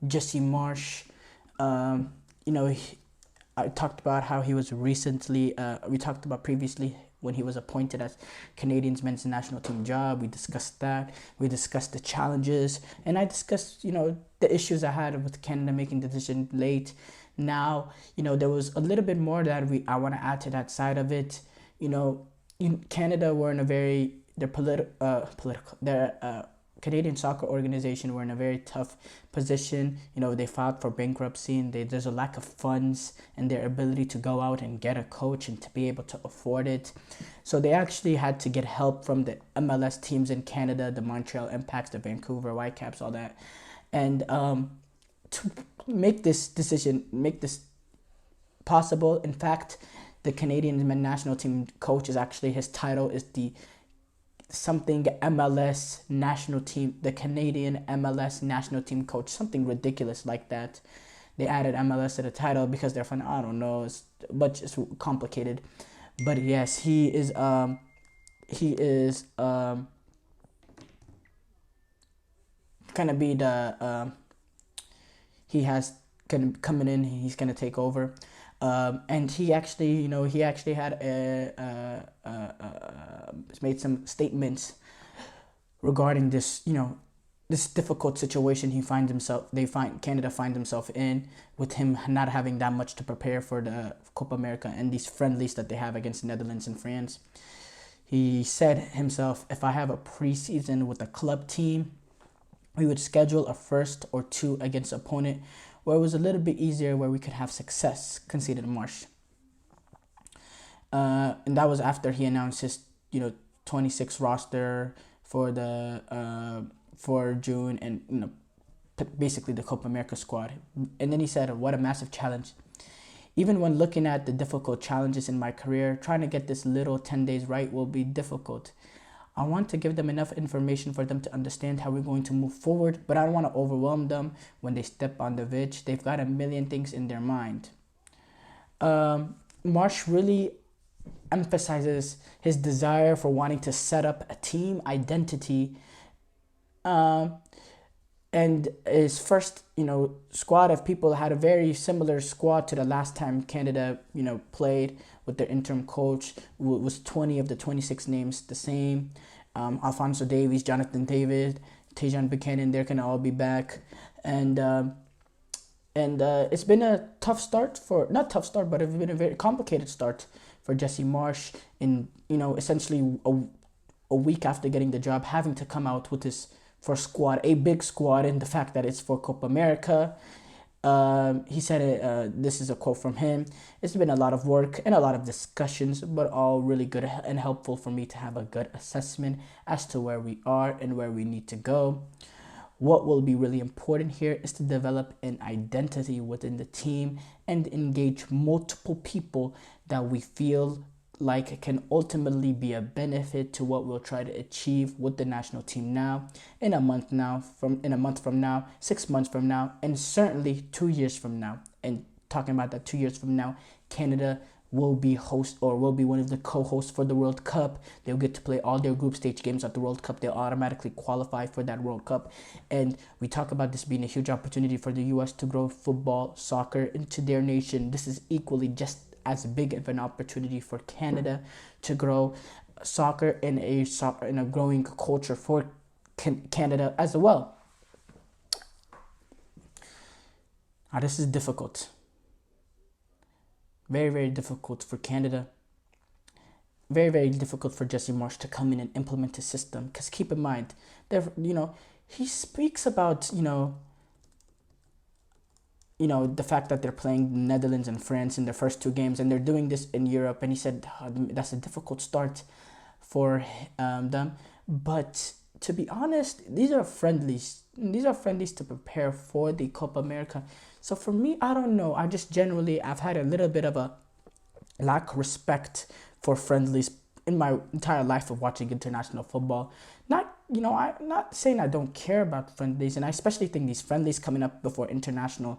Jesse Marsch. You know, I talked about how he was recently, we talked about previously when he was appointed as Canadians men's national team job. We discussed that. We discussed the challenges. And I discussed, the issues I had with Canada making the decision late. Now, there was a little bit more that I want to add to that side of it. In Canada, we're in a very, their Canadian soccer organization were in a very tough position. They filed for bankruptcy, and there's a lack of funds and their ability to go out and get a coach and to be able to afford it. So they actually had to get help from the MLS teams in Canada, the Montreal Impacts, the Vancouver Whitecaps, all that. And to make this possible, in fact, the Canadian men's national team coach is actually, his title is the something MLS national team, the Canadian MLS national team coach, something ridiculous like that. They added MLS to the title because they're fun. I don't know, it's complicated, but yes, he is gonna be the coming in. He's gonna take over. And he actually had made some statements regarding this, this difficult situation Canada finds himself in, with him not having that much to prepare for the Copa America and these friendlies that they have against Netherlands and France. He said himself, if I have a preseason with a club team, we would schedule a first or two against an opponent where it was a little bit easier, where we could have success, conceded Marsch. And that was after he announced his, 26 roster for for June, and basically the Copa America squad. And then he said, "What a massive challenge! Even when looking at the difficult challenges in my career, trying to get this little 10 days right will be difficult. I want to give them enough information for them to understand how we're going to move forward, but I don't want to overwhelm them when they step on the pitch. They've got a million things in their mind." Marsch really emphasizes his desire for wanting to set up a team identity, and his first, squad of people had a very similar squad to the last time Canada, played with their interim coach. Was 20 of the 26 names the same. Alphonso Davies, Jonathan David, Tajon Buchanan, they're going to all be back. And it's been a tough start not tough start, but it's been a very complicated start for Jesse Marsch in, essentially a week after getting the job, having to come out with his first squad, a big squad, and the fact that it's for Copa America. He said, this is a quote from him, "It's been a lot of work and a lot of discussions, but all really good and helpful for me to have a good assessment as to where we are and where we need to go. What will be really important here is to develop an identity within the team and engage multiple people that we feel like can ultimately be a benefit to what we'll try to achieve with the national team now, in a month from now, 6 months from now, and certainly 2 years from now." And talking about that 2 years from now, Canada will be one of the co-hosts for the World Cup. They'll get to play all their group stage games at the World Cup. They'll automatically qualify for that World Cup. And we talk about this being a huge opportunity for the U.S. to grow football, soccer into their nation. This is equally just as big of an opportunity for Canada to grow soccer in a growing culture for Canada as well. Now, this is difficult. Very, very difficult for Canada. Very, very difficult for Jesse Marsch to come in and implement a system. Because keep in mind, he speaks about, the fact that they're playing Netherlands and France in their first two games, and they're doing this in Europe. And he said that's a difficult start for them. But to be honest, these are friendlies. These are friendlies to prepare for the Copa America. So for me, I don't know. I've had a little bit of a lack of respect for friendlies in my entire life of watching international football. I'm not saying I don't care about friendlies, and I especially think these friendlies coming up before international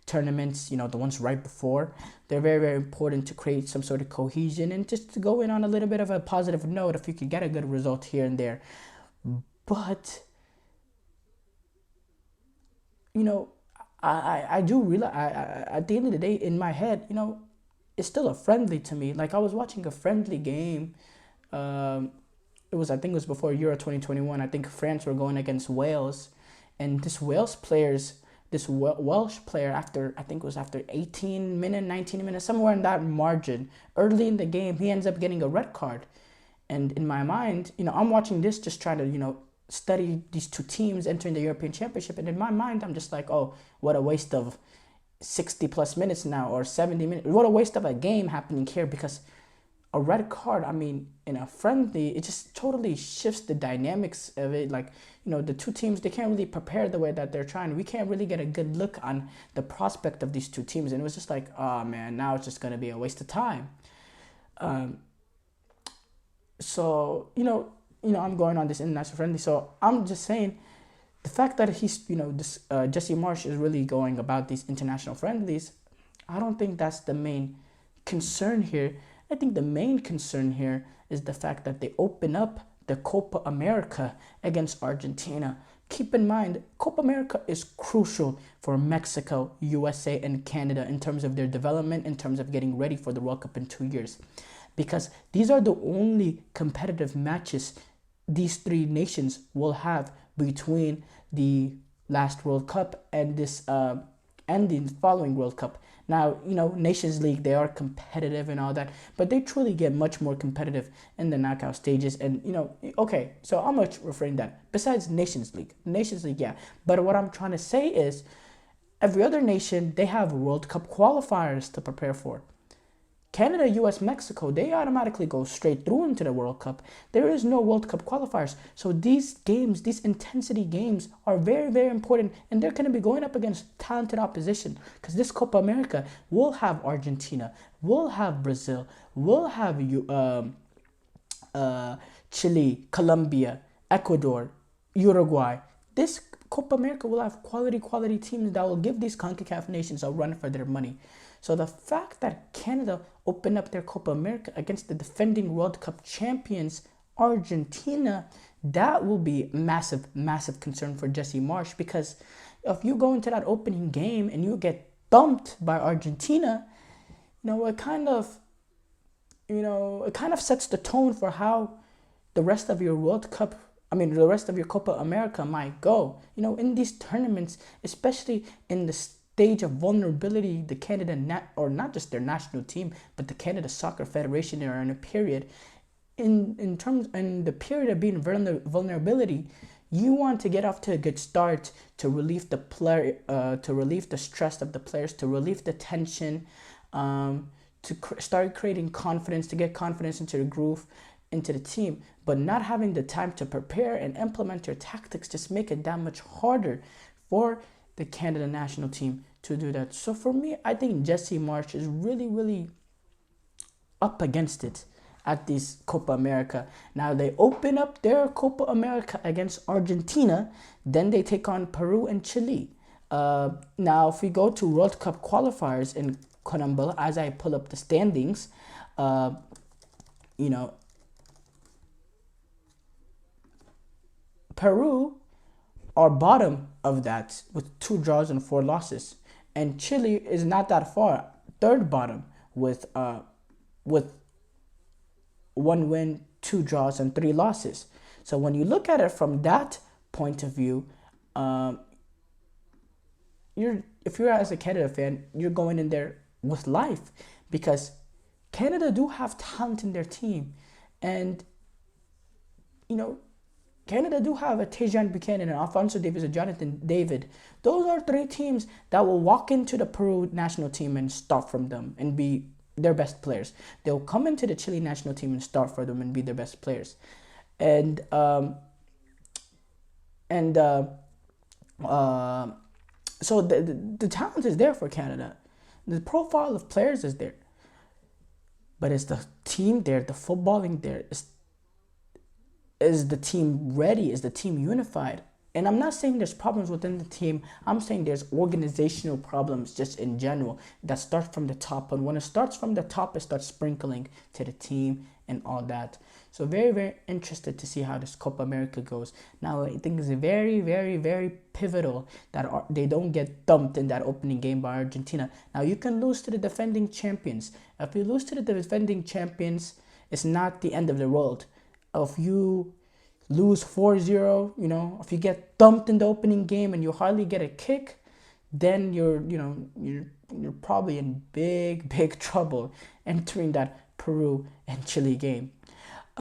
tournaments, the ones right before, they're very, very important to create some sort of cohesion and just to go in on a little bit of a positive note if you could get a good result here and there. But you know, I do realize, at the end of the day, in my head, it's still a friendly to me. Like, I was watching a friendly game. Um, I think it was before Euro 2021. I think France were going against Wales, and this Welsh player, after, I think it was after 18 minutes, 19 minutes, somewhere in that margin, early in the game, he ends up getting a red card. And in my mind, I'm watching this, just trying to, study these two teams entering the European Championship. And in my mind, I'm just like, oh, what a waste of 60 plus minutes now, or 70 minutes. What a waste of a game happening here, because a red card, I mean, in a friendly, it just totally shifts the dynamics of it. Like, the two teams, they can't really prepare the way that they're trying. We can't really get a good look on the prospect of these two teams. And it was just like, oh man, now it's just going to be a waste of time. Um, so, I'm going on this international friendly. So I'm just saying, the fact that he's, this Jesse Marsch is really going about these international friendlies, I don't think that's the main concern here. I think the main concern here is the fact that they open up the Copa America against Argentina. Keep in mind, Copa America is crucial for Mexico, USA, and Canada in terms of their development, in terms of getting ready for the World Cup in 2 years. Because these are the only competitive matches these three nations will have between the last World Cup and the following World Cup. Now, Nations League, they are competitive and all that, but they truly get much more competitive in the knockout stages. And, okay, so I'm going to reframe that. Besides Nations League, yeah. But what I'm trying to say is, every other nation, they have World Cup qualifiers to prepare for. Canada, US, Mexico, they automatically go straight through into the World Cup. There is no World Cup qualifiers. So these games, these intensity games, are very, very important. And they're going to be going up against talented opposition. Because this Copa America will have Argentina, will have Brazil, will have Chile, Colombia, Ecuador, Uruguay. This Copa America will have quality teams that will give these CONCACAF nations a run for their money. So the fact that Canada opened up their Copa America against the defending World Cup champions, Argentina, that will be massive, massive concern for Jesse Marsch. Because if you go into that opening game and you get thumped by Argentina, it kind of sets the tone for how the rest of your the rest of your Copa America might go. In these tournaments, especially in the stage of vulnerability, the Canada, or not just their national team, but the Canada Soccer Federation are in a period, in the period of being vulnerability, you want to get off to a good start to relieve the player, to relieve the stress of the players, to relieve the tension, start creating confidence, to get confidence into the groove, into the team. But not having the time to prepare and implement your tactics just make it that much harder for the Canada national team to do that. So for me, I think Jesse Marsch is really, really up against it at this Copa America. Now they open up their Copa America against Argentina, then they take on Peru and Chile. Now if we go to World Cup qualifiers in Tumblr, as I pull up the standings, Peru are bottom of that with 2 draws and 4 losses, and Chile is not that far, third bottom with 1 win, 2 draws, and 3 losses. So when you look at it from that point of view, if you're as a Canada fan, you're going in there with life, because Canada do have talent in their team, and Canada do have a Tejan Buchanan, and Alfonso Davies, and Jonathan David. Those are 3 teams that will walk into the Peru national team and start from them and be their best players. They'll come into the Chile national team and start for them and be their best players. And so the talent is there for Canada. The profile of players is there. But is the team there, the footballing there? Is the team ready? Is the team unified? And I'm not saying there's problems within the team. I'm saying there's organizational problems just in general that start from the top. And when it starts from the top, it starts sprinkling to the team and all that. So very, very interested to see how this Copa America goes. Now, I think it's very, very, very pivotal that they don't get dumped in that opening game by Argentina. Now, you can lose to the defending champions. If you lose to the defending champions, it's not the end of the world. If you lose 4-0, if you get dumped in the opening game and you hardly get a kick, then you're probably in big, big trouble entering that Peru and Chile game.